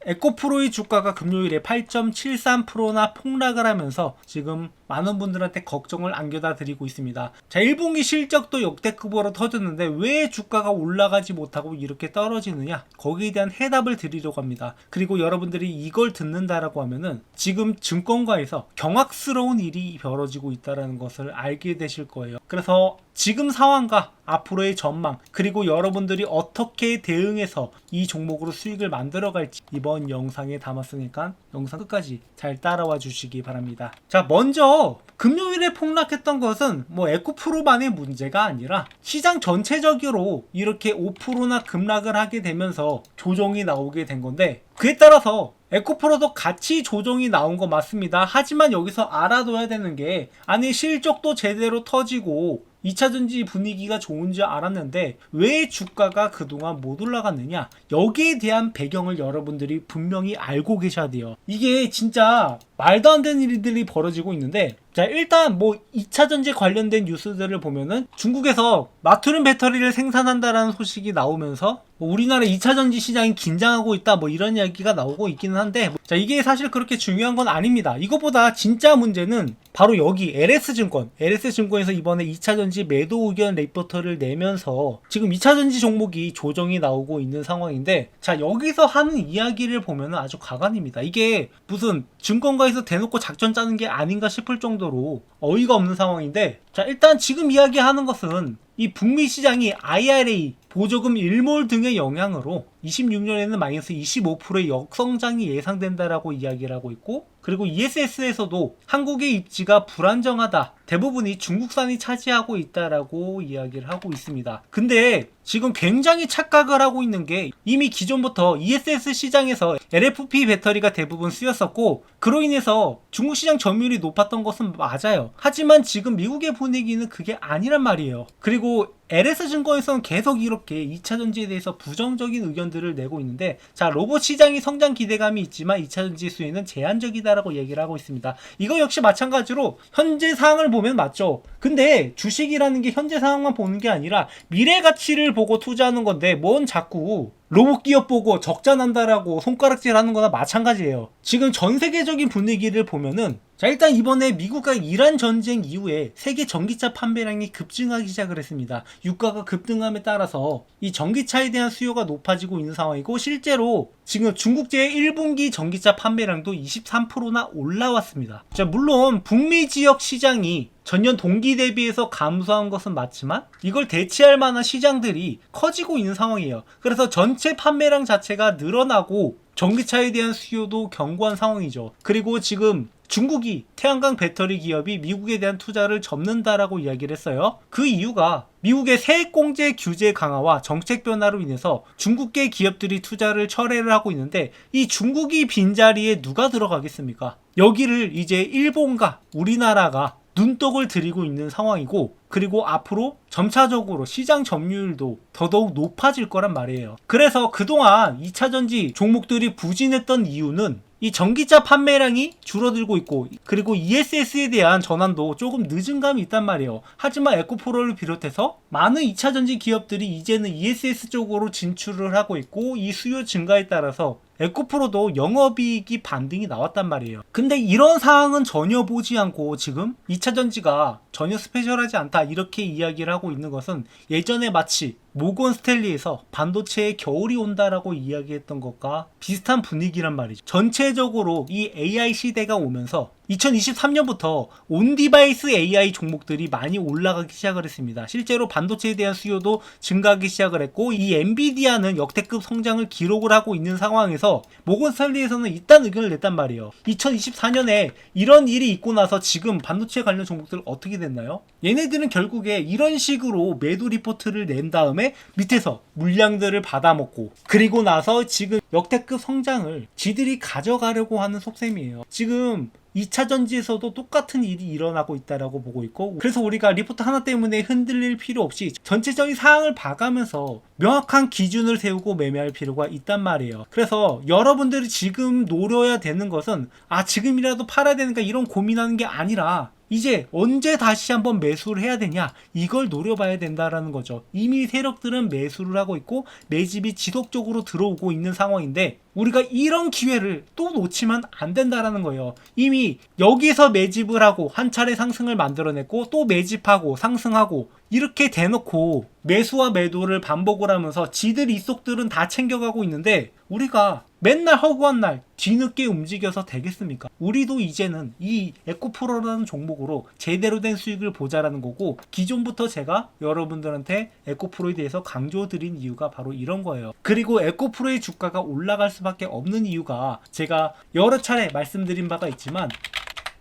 에코프로의 주가가 금요일에 8.73%나 폭락을 하면서 지금 많은 분들한테 걱정을 안겨다 드리고 있습니다. 자, 1분기 실적도 역대급으로 터졌는데 왜 주가가 올라가지 못하고 이렇게 떨어지느냐? 거기에 대한 해답을 드리려고 합니다. 그리고 여러분들이 이걸 듣는다라고 하면은 지금 증권가에서 경악스러운 일이 벌어지고 있다는 것을 알게 되실 거예요. 그래서 지금 상황과 앞으로의 전망, 그리고 여러분들이 어떻게 대응해서 이 종목으로 수익을 만들어갈지 이번 영상에 담았으니까 영상 끝까지 잘 따라와 주시기 바랍니다. 자, 먼저 금요일에 폭락했던 것은 뭐 에코프로만의 문제가 아니라 시장 전체적으로 이렇게 5%나 급락을 하게 되면서 조정이 나오게 된 건데, 그에 따라서 에코프로도 같이 조정이 나온 거 맞습니다. 하지만 여기서 알아둬야 되는 게, 아니 실적도 제대로 터지고 2차전지 분위기가 좋은 줄 알았는데 왜 주가가 그동안 못 올라갔느냐, 여기에 대한 배경을 여러분들이 분명히 알고 계셔야 돼요. 이게 진짜 말도 안 되는 일들이 벌어지고 있는데, 자, 일단 뭐 2차전지 관련된 뉴스들을 보면은 중국에서 나트륨 배터리를 생산한다라는 소식이 나오면서 뭐 우리나라 2차전지 시장이 긴장하고 있다, 뭐 이런 이야기가 나오고 있기는 한데, 자, 이게 사실 그렇게 중요한 건 아닙니다. 이거보다 진짜 문제는 바로 여기 LS증권에서 이번에 2차전지 매도 의견 레포트를 내면서 지금 2차전지 종목이 조정이 나오고 있는 상황인데, 자, 여기서 하는 이야기를 보면 아주 가관입니다. 이게 무슨 증권가에서 대놓고 작전 짜는 게 아닌가 싶을 정도로 어이가 없는 상황인데, 자, 일단 지금 이야기하는 것은 이 북미 시장이 IRA, 보조금 일몰 등의 영향으로 26년에는 마이너스 25%의 역성장이 예상된다라고 이야기를 하고 있고, 그리고 ESS에서도 한국의 입지가 불안정하다, 대부분이 중국산이 차지하고 있다라고 이야기를 하고 있습니다. 근데 지금 굉장히 착각을 하고 있는 게, 이미 기존부터 ESS 시장에서 LFP 배터리가 대부분 쓰였었고 그로 인해서 중국 시장 점유율이 높았던 것은 맞아요. 하지만 지금 미국의 분위기는 그게 아니란 말이에요. 그리고 LS증권에서는 계속 이렇게 2차전지에 대해서 부정적인 의견들을 내고 있는데, 자, 로봇 시장이 성장 기대감이 있지만 2차전지 수혜는 제한적이다라고 얘기를 하고 있습니다. 이거 역시 마찬가지로 현재 상황을 보면 맞죠. 근데 주식이라는 게 현재 상황만 보는 게 아니라 미래 가치를 보고 투자하는 건데, 뭔 자꾸 로봇 기업 보고 적자 난다라고 손가락질 하는 거나 마찬가지예요. 지금 전 세계적인 분위기를 보면은, 자, 일단 이번에 미국과 이란 전쟁 이후에 세계 전기차 판매량이 급증하기 시작을 했습니다. 유가가 급등함에 따라서 이 전기차에 대한 수요가 높아지고 있는 상황이고, 실제로 지금 중국제의 1분기 전기차 판매량도 23%나 올라왔습니다. 자, 물론 북미 지역 시장이 전년 동기 대비해서 감소한 것은 맞지만 이걸 대체할 만한 시장들이 커지고 있는 상황이에요. 그래서 전체 판매량 자체가 늘어나고 전기차에 대한 수요도 견고한 상황이죠. 그리고 지금 중국이 태양광 배터리 기업이 미국에 대한 투자를 접는다라고 이야기를 했어요. 그 이유가 미국의 세액공제 규제 강화와 정책 변화로 인해서 중국계 기업들이 투자를 철회를 하고 있는데, 이 중국이 빈자리에 누가 들어가겠습니까? 여기를 이제 일본과 우리나라가 눈독을 들이고 있는 상황이고, 그리고 앞으로 점차적으로 시장 점유율도 더더욱 높아질 거란 말이에요. 그래서 그동안 2차전지 종목들이 부진했던 이유는 이 전기차 판매량이 줄어들고 있고, 그리고 ESS에 대한 전환도 조금 늦은 감이 있단 말이에요. 하지만 에코프로를 비롯해서 많은 2차전지 기업들이 이제는 ESS 쪽으로 진출을 하고 있고, 이 수요 증가에 따라서 에코프로도 영업이익이 반등이 나왔단 말이에요. 근데 이런 상황은 전혀 보지 않고 지금 2차전지가 전혀 스페셜하지 않다 이렇게 이야기를 하고 있는 것은, 예전에 마치 모건 스탠리에서 반도체의 겨울이 온다라고 이야기했던 것과 비슷한 분위기란 말이죠. 전체적으로 이 AI 시대가 오면서 2023년부터 온디바이스 AI 종목들이 많이 올라가기 시작을 했습니다. 실제로 반도체에 대한 수요도 증가하기 시작을 했고, 이 엔비디아는 역대급 성장을 기록을 하고 있는 상황에서 모건 스탠리에서는 이딴 의견을 냈단 말이에요. 2024년에 이런 일이 있고 나서 지금 반도체 관련 종목들 어떻게 됐나요? 얘네들은 결국에 이런 식으로 매도 리포트를 낸 다음에 밑에서 물량들을 받아먹고, 그리고 나서 지금 역대급 성장을 지들이 가져가려고 하는 속셈이에요. 지금 2차전지에서도 똑같은 일이 일어나고 있다라고 보고 있고, 그래서 우리가 리포트 하나 때문에 흔들릴 필요 없이 전체적인 상황을 봐가면서 명확한 기준을 세우고 매매할 필요가 있단 말이에요. 그래서 여러분들이 지금 노려야 되는 것은, 아, 지금이라도 팔아야 되는가 이런 고민하는 게 아니라, 이제 언제 다시 한번 매수를 해야 되냐, 이걸 노려봐야 된다라는 거죠. 이미 세력들은 매수를 하고 있고 매집이 지속적으로 들어오고 있는 상황인데 우리가 이런 기회를 또 놓치면 안 된다라는 거예요. 이미 여기서 매집을 하고 한 차례 상승을 만들어냈고 또 매집하고 상승하고 이렇게 대놓고 매수와 매도를 반복을 하면서 지들 이속들은 다 챙겨가고 있는데 우리가 맨날 허구한 날 뒤늦게 움직여서 되겠습니까? 우리도 이제는 이 에코프로라는 종목으로 제대로 된 수익을 보자라는 거고, 기존부터 제가 여러분들한테 에코프로에 대해서 강조드린 이유가 바로 이런 거예요. 그리고 에코프로의 주가가 올라갈 수밖에 없는 이유가 제가 여러 차례 말씀드린 바가 있지만,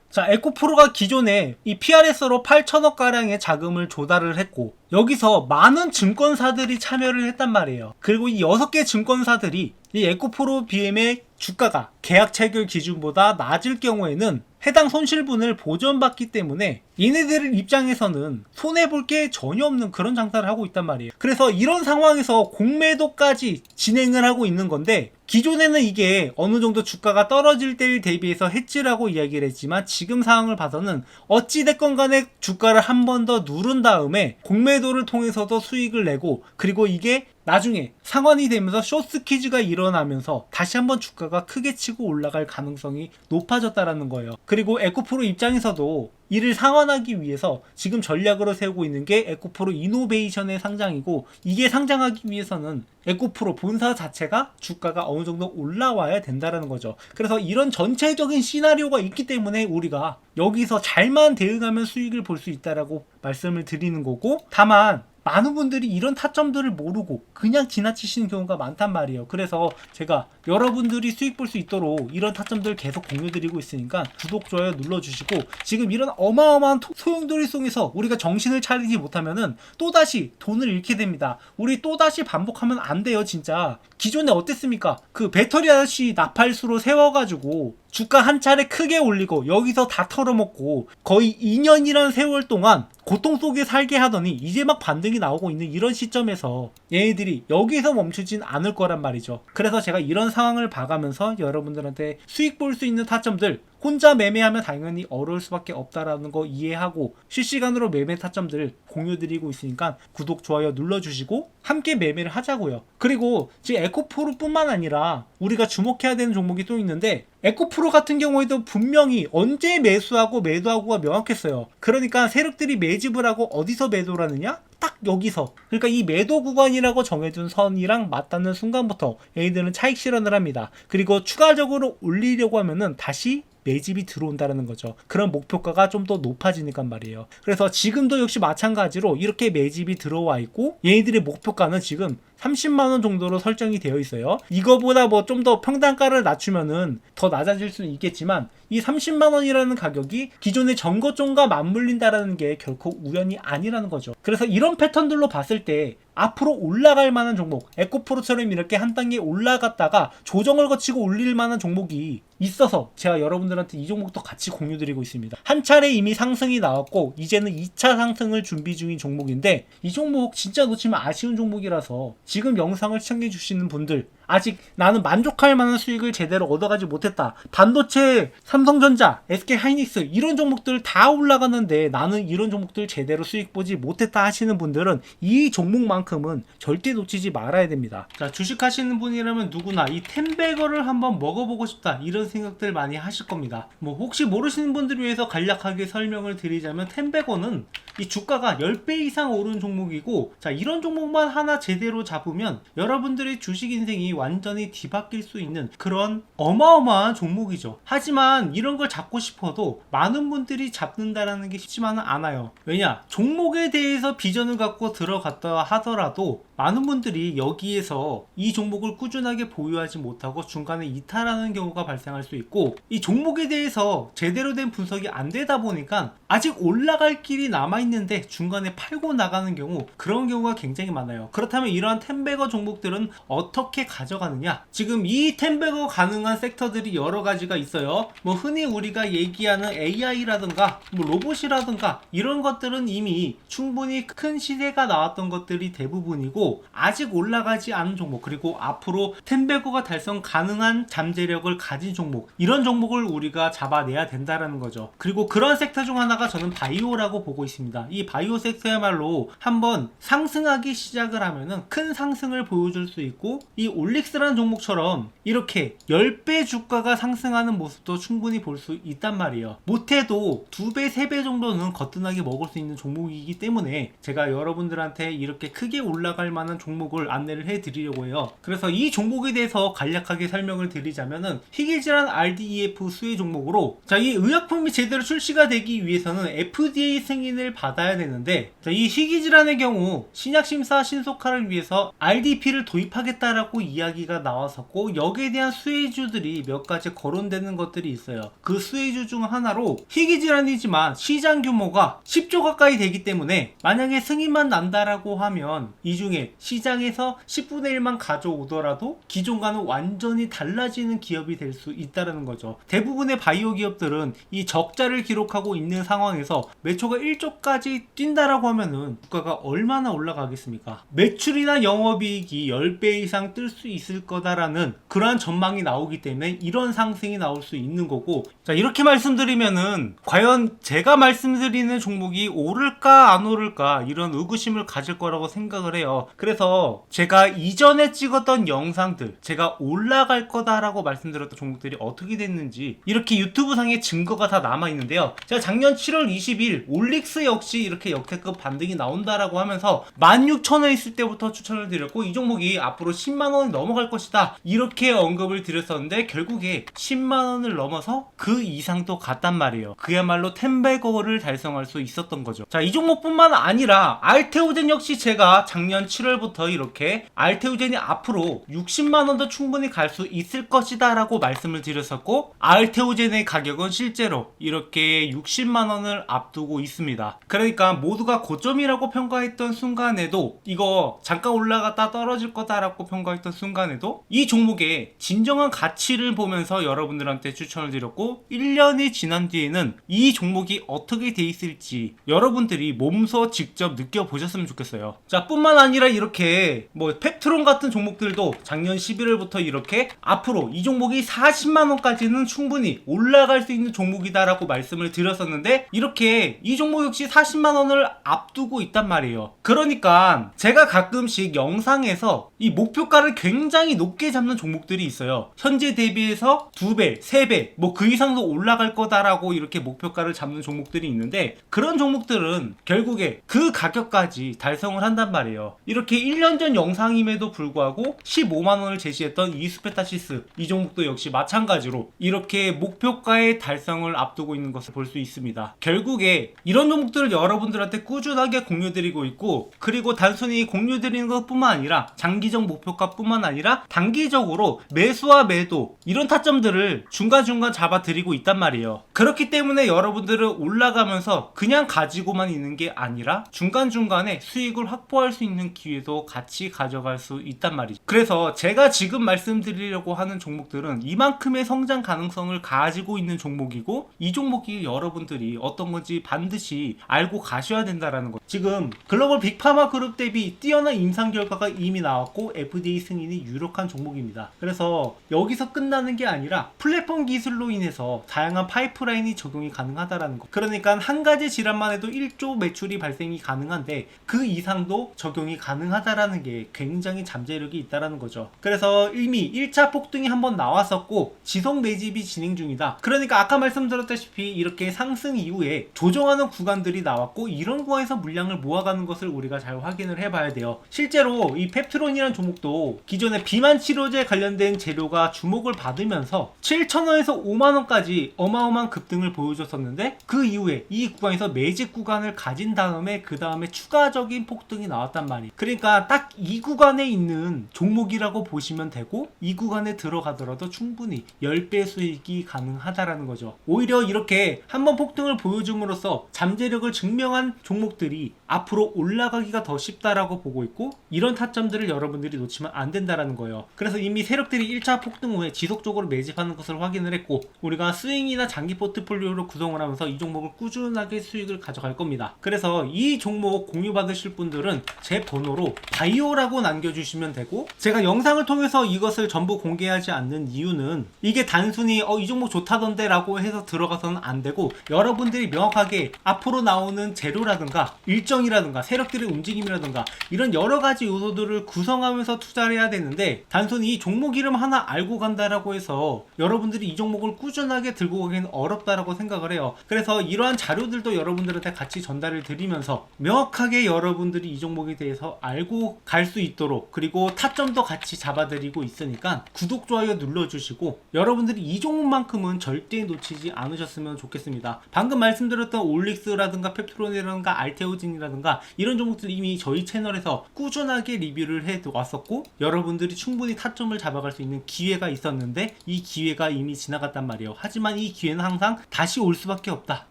자, 에코프로가 기존에 이 PRS로 8천억 가량의 자금을 조달을 했고 여기서 많은 증권사들이 참여를 했단 말이에요. 그리고 이 6개 증권사들이 이 에코프로 BM의 주가가 계약 체결 기준보다 낮을 경우에는 해당 손실분을 보전받기 때문에 얘네들 입장에서는 손해볼 게 전혀 없는 그런 장사를 하고 있단 말이에요. 그래서 이런 상황에서 공매도까지 진행을 하고 있는 건데, 기존에는 이게 어느 정도 주가가 떨어질 때를 대비해서 해지라고 이야기를 했지만 지금 상황을 봐서는 어찌됐건 간에 주가를 한 번 더 누른 다음에 공매도를 통해서도 수익을 내고, 그리고 이게 나중에 상환이 되면서 숏스퀴즈가 일어나면서 다시 한번 주가가 크게 치고 올라갈 가능성이 높아졌다라는 거예요. 그리고 에코프로 입장에서도 이를 상환하기 위해서 지금 전략으로 세우고 있는 게 에코프로 이노베이션의 상장이고, 이게 상장하기 위해서는 에코프로 본사 자체가 주가가 어느 정도 올라와야 된다라는 거죠. 그래서 이런 전체적인 시나리오가 있기 때문에 우리가 여기서 잘만 대응하면 수익을 볼 수 있다라고 말씀을 드리는 거고, 다만 많은 분들이 이런 타점들을 모르고 그냥 지나치시는 경우가 많단 말이에요. 그래서 제가 여러분들이 수익 볼 수 있도록 이런 타점들 계속 공유드리고 있으니까 구독, 좋아요 눌러주시고, 지금 이런 어마어마한 소용돌이 속에서 우리가 정신을 차리지 못하면은 또다시 돈을 잃게 됩니다. 우리 또다시 반복하면 안 돼요, 진짜. 기존에 어땠습니까? 그 배터리 아저씨 나팔수로 세워가지고 주가 한 차례 크게 올리고 여기서 다 털어먹고 거의 2년이라는 세월 동안 고통 속에 살게 하더니 이제 막 반등이 나오고 있는 이런 시점에서 얘네들이 여기서 멈추진 않을 거란 말이죠. 그래서 제가 이런 상황을 봐가면서 여러분들한테 수익 볼 수 있는 타점들, 혼자 매매하면 당연히 어려울 수밖에 없다라는 거 이해하고 실시간으로 매매 타점들 공유드리고 있으니까 구독, 좋아요 눌러주시고 함께 매매를 하자고요. 그리고 지금 에코프로 뿐만 아니라 우리가 주목해야 되는 종목이 또 있는데, 에코프로 같은 경우에도 분명히 언제 매수하고 매도하고가 명확했어요. 그러니까 세력들이 매집을 하고 어디서 매도를 하느냐? 딱 여기서. 그러니까 이 매도 구간이라고 정해둔 선이랑 맞닿는 순간부터 얘네들은 차익 실현을 합니다. 그리고 추가적으로 올리려고 하면은 다시 매집이 들어온다는 거죠. 그런 목표가가 좀 더 높아지니까 말이에요. 그래서 지금도 역시 마찬가지로 이렇게 매집이 들어와 있고 얘네들의 목표가는 지금 30만원 정도로 설정이 되어 있어요. 이거보다 뭐 좀 더 평단가를 낮추면은 더 낮아질 수는 있겠지만 이 30만원이라는 가격이 기존의 전고점과 맞물린다라는 게 결코 우연이 아니라는 거죠. 그래서 이런 패턴들로 봤을 때 앞으로 올라갈 만한 종목, 에코프로처럼 이렇게 한 단계 올라갔다가 조정을 거치고 올릴 만한 종목이 있어서 제가 여러분들한테 이 종목도 같이 공유드리고 있습니다. 한 차례 이미 상승이 나왔고 이제는 2차 상승을 준비 중인 종목인데, 이 종목 진짜 놓치면 아쉬운 종목이라서 지금 영상을 시청해 주시는 분들, 아직 나는 만족할 만한 수익을 제대로 얻어가지 못했다, 반도체, 삼성전자, SK하이닉스 이런 종목들 다 올라갔는데 나는 이런 종목들 제대로 수익 보지 못했다 하시는 분들은 이 종목만큼은 절대 놓치지 말아야 됩니다. 자, 주식하시는 분이라면 누구나 이 텐베거를 한번 먹어보고 싶다 이런 생각들 많이 하실 겁니다. 뭐 혹시 모르시는 분들을 위해서 간략하게 설명을 드리자면, 텐베거는 이 주가가 10배 이상 오른 종목이고, 자, 이런 종목만 하나 제대로 잡으면 여러분들의 주식 인생이 완전히 뒤바뀔 수 있는 그런 어마어마한 종목이죠. 하지만 이런 걸 잡고 싶어도 많은 분들이 잡는다라는 게 쉽지만은 않아요. 왜냐? 종목에 대해서 비전을 갖고 들어갔다 하더라도 많은 분들이 여기에서 이 종목을 꾸준하게 보유하지 못하고 중간에 이탈하는 경우가 발생할 수 있고, 이 종목에 대해서 제대로 된 분석이 안 되다 보니까 아직 올라갈 길이 남아있는데 중간에 팔고 나가는 경우, 그런 경우가 굉장히 많아요. 그렇다면 이러한 텐베거 종목들은 어떻게 가져가느냐? 지금 이 텐베거 가능한 섹터들이 여러 가지가 있어요. 뭐 흔히 우리가 얘기하는 AI라든가 뭐 로봇이라든가 이런 것들은 이미 충분히 큰 시세가 나왔던 것들이 대부분이고, 아직 올라가지 않은 종목, 그리고 앞으로 텐베거가 달성 가능한 잠재력을 가진 종목, 이런 종목을 우리가 잡아내야 된다라는 거죠. 그리고 그런 섹터 중 하나가 저는 바이오라고 보고 있습니다. 이 바이오 섹터야말로 한번 상승하기 시작을 하면은 큰 상승을 보여줄 수 있고, 이 올릭스라는 종목처럼 이렇게 10배 주가가 상승하는 모습도 충분히 볼 수 있단 말이에요. 못해도 2배, 3배 정도는 거뜬하게 먹을 수 있는 종목이기 때문에 제가 여러분들한테 이렇게 크게 올라갈 만한 종목을 안내를 해드리려고 해요. 그래서 이 종목에 대해서 간략하게 설명을 드리자면은 희귀질환 RDEF 수혜 종목으로, 자, 이 의약품이 제대로 출시가 되기 위해서는 FDA 승인을 받아야 되는데, 자, 이 희귀질환의 경우 신약심사 신속화를 위해서 RDP를 도입하겠다라고 이야기가 나왔었고, 여기에 대한 수혜주들이 몇 가지 거론되는 것들이 있어요. 그 수혜주 중 하나로 희귀질환이지만 시장 규모가 10조 가까이 되기 때문에 만약에 승인만 난다라고 하면 이 중에 시장에서 10분의 1만 가져오더라도 기존과는 완전히 달라지는 기업이 될 수 있다는 거죠. 대부분의 바이오 기업들은 이 적자를 기록하고 있는 상황에서 매초가 1조까지 뛴다라고 하면은 주가가 얼마나 올라가겠습니까? 매출이나 영업이익이 10배 이상 뜰 수 있을 거다라는 그러한 전망이 나오기 때문에 이런 상승이 나올 수 있는 거고, 자, 이렇게 말씀드리면은 과연 제가 말씀드리는 종목이 오를까 안 오를까 이런 의구심을 가질 거라고 생각을 해요. 그래서 제가 이전에 찍었던 영상들, 제가 올라갈 거다라고 말씀드렸던 종목들이 어떻게 됐는지 이렇게 유튜브 상에 증거가 다 남아 있는데요. 제가 작년 7월 20일 올릭스 역시 이렇게 역대급 반등이 나온다라고 하면서 16,000원 있을 때부터 추천을 드렸고, 이 종목이 앞으로 10만원이 넘어갈 것이다 이렇게 언급을 드렸었는데 결국에 10만원을 넘어서 그 이상도 갔단 말이에요. 그야말로 텐베거를 달성할 수 있었던 거죠. 자, 이 종목뿐만 아니라 알테오젠 역시 제가 작년 7월부터 이렇게 알테오젠이 앞으로 60만원도 충분히 갈 수 있을 것이다 라고 말씀을 드렸었고, 알테오젠의 가격은 실제로 이렇게 60만원을 앞두고 있습니다. 그러니까 모두가 고점이라고 평가했던 순간에도, 이거 잠깐 올라갔다 떨어질 거다라고 평가했던 순간에도 이 종목의 진정한 가치를 보면서 여러분들한테 추천을 드렸고, 1년이 지난 뒤에는 이 종목이 어떻게 돼 있을지 여러분들이 몸소 직접 느껴보셨으면 좋겠어요. 자, 뿐만 아니라 이렇게 뭐 펩트론 같은 종목들도 작년 11월부터 이렇게 앞으로 이 종목이 40만원까지는 충분히 올라갈 수 있는 종목이다 라고 말씀을 드렸었는데, 이렇게 이 종목 역시 40만원을 앞두고 있단 말이에요. 그러니까 제가 가끔씩 영상에서 이 목표가를 굉장히 높게 잡는 종목들이 있어요. 현재 대비해서 2배, 3배, 뭐 그 이상도 올라갈 거다라고 이렇게 목표가를 잡는 종목들이 있는데, 그런 종목들은 결국에 그 가격까지 달성을 한단 말이에요. 이렇게 1년 전 영상임에도 불구하고 15만원을 제시했던 이스페타시스, 이 종목도 역시 마찬가지로 이렇게 목표가의 달성을 앞두고 있는 것을 볼 수 있습니다. 결국에 이런 종목들을 여러분들한테 꾸준하게 공유드리고 있고, 그리고 단순히 공유드리는 것뿐만 아니라 장기적 목표가 뿐만 아니라 단기적으로 매수와 매도 이런 타점들을 중간중간 잡아드리고 있단 말이에요. 그렇기 때문에 여러분들은 올라가면서 그냥 가지고만 있는 게 아니라 중간중간에 수익을 확보할 수 있는 기회도 같이 가져갈 수 있단 말이죠. 그래서 제가 지금 말씀드리려고 하는 종목들은 이만큼의 성장 가능성을 가지고 있는 종목이고, 이 종목이 여러분들이 어떤 건지 반드시 알고 가셔야 된다라는 거. 지금 글로벌 빅파마 그룹 대비 뛰어난 임상 결과가 이미 나왔고 FDA 승인이 유력한 종목입니다. 그래서 여기서 끝나는 게 아니라 플랫폼 기술로 인해서 다양한 파이프라인이 적용이 가능하다라는 거. 그러니까 한 가지 질환만 해도 1조 매출이 발생이 가능한데 그 이상도 적용이 가능하다라는 게 굉장히 잠재력이 있다라는 거죠. 그래서 이미 1차 폭등이 한번 나왔었고 지속 매집이 진행 중이다. 그러니까 아까 말씀드렸다시피 이렇게 상승 이후에 조정하는 구간들이 나왔고, 이런 구간에서 물량을 모아가는 것을 우리가 잘 확인을 해봐야 돼요. 실제로 이 펩트론이라는 종목도 기존에 비만 치료제 관련된 재료가 주목을 받으면서 7,000원에서 5만원까지 어마어마한 급등을 보여줬었는데, 그 이후에 이 구간에서 매집 구간을 가진 다음에 그 다음에 추가적인 폭등이 나왔단 말이에요. 그러니까 딱 이 구간에 있는 종목이라고 보시면 되고, 이 구간에 들어가더라도 충분히 10배 수익이 가능하다라는 거죠. 오히려 이렇게 한번 폭등을 보여줌으로써 잠재력을 증명한 종목들이 앞으로 올라가기가 더 쉽다라고 보고 있고, 이런 타점들을 여러분들이 놓치면 안 된다라는 거예요. 그래서 이미 세력들이 1차 폭등 후에 지속적으로 매집하는 것을 확인을 했고, 우리가 스윙이나 장기 포트폴리오를 구성을 하면서 이 종목을 꾸준하게 수익을 가져갈 겁니다. 그래서 이 종목 공유 받으실 분들은 제 번호로 바이오라고 남겨주시면 되고, 제가 영상을 통해서 이것을 전부 공개하지 않는 이유는 이게 단순히 이 종목 좋다던데 라고 해서 들어가서는 안 되고, 여러분들이 명확하게 앞으로 나오는 재료라든가 일정이라든가 세력들의 움직임이라든가 이런 여러가지 요소들을 구성하면서 투자를 해야 되는데, 단순히 이 종목 이름 하나 알고 간다라고 해서 여러분들이 이 종목을 꾸준하게 들고 가기는 어렵다라고 생각을 해요. 그래서 이러한 자료들도 여러분들한테 같이 전달을 드리면서 명확하게 여러분들이 이 종목에 대해서 알고 갈 수 있도록, 그리고 타점도 같이 잡아드리고 있으니까 구독, 좋아요 눌러주시고 여러분들이 이 종목만큼은 절대 놓치지 않으셨으면 좋겠습니다. 방금 말씀드렸던 올릭스라든가 펩트론이라든가 알테오진이라든가 이런 종목들 이미 저희 채널에서 꾸준하게 리뷰를 해 왔었고, 여러분들이 충분히 타점을 잡아갈 수 있는 기회가 있었는데 이 기회가 이미 지나갔단 말이에요. 하지만 이 기회는 항상 다시 올 수밖에 없다.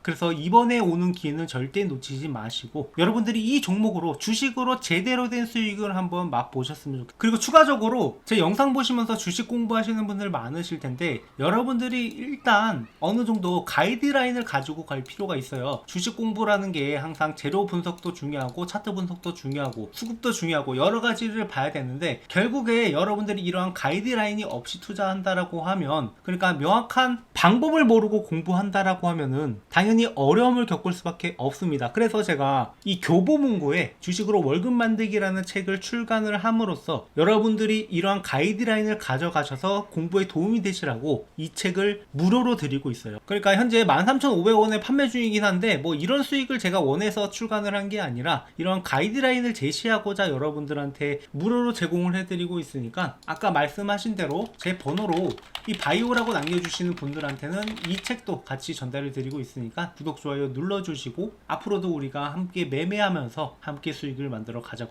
그래서 이번에 오는 기회는 절대 놓치지 마시고 여러분들이 이 종목으로 주식으로 제대로 된 수익을 한번 맛보셨으면 좋겠어요. 그리고 추가적으로 제 영상 보시면서 주식 공부하시는 분들 많으실 텐데, 여러분들이 일단 어느 정도 가이드라인을 가지고 갈 필요가 있어요. 주식 공부라는 게 항상 재료 분석도 중요하고 차트 분석도 중요하고 수급도 중요하고 여러 가지를 봐야 되는데, 결국에 여러분들이 이러한 가이드라인이 없이 투자한다라고 하면, 그러니까 명확한 방법을 모르고 공부한다라고 하면은 당연히 어려움을 겪을 수밖에 없습니다. 그래서 제가 이 교보문고에 주식으로 월급 만들기라는 책을 출간을 함으로써 여러분들이 이러한 가이드라인을 가져가셔서 공부에 도움이 되시라고 이 책을 무료로 드리고 있어요. 그러니까 현재 13,500원에 판매 중이긴 한데, 뭐 이런 수익을 제가 원해서 출간을 한 게 아니라 이런 가이드라인을 제시하고자 여러분들한테 무료로 제공을 해드리고 있으니까, 아까 말씀하신 대로 제 번호로 이 바이오라고 남겨주시는 분들한테는 이 책도 같이 전달을 드리고 있으니까 구독, 좋아요 눌러주시고 앞으로도 우리가 함께 매매하면서 함께 수익을 만들어 가자고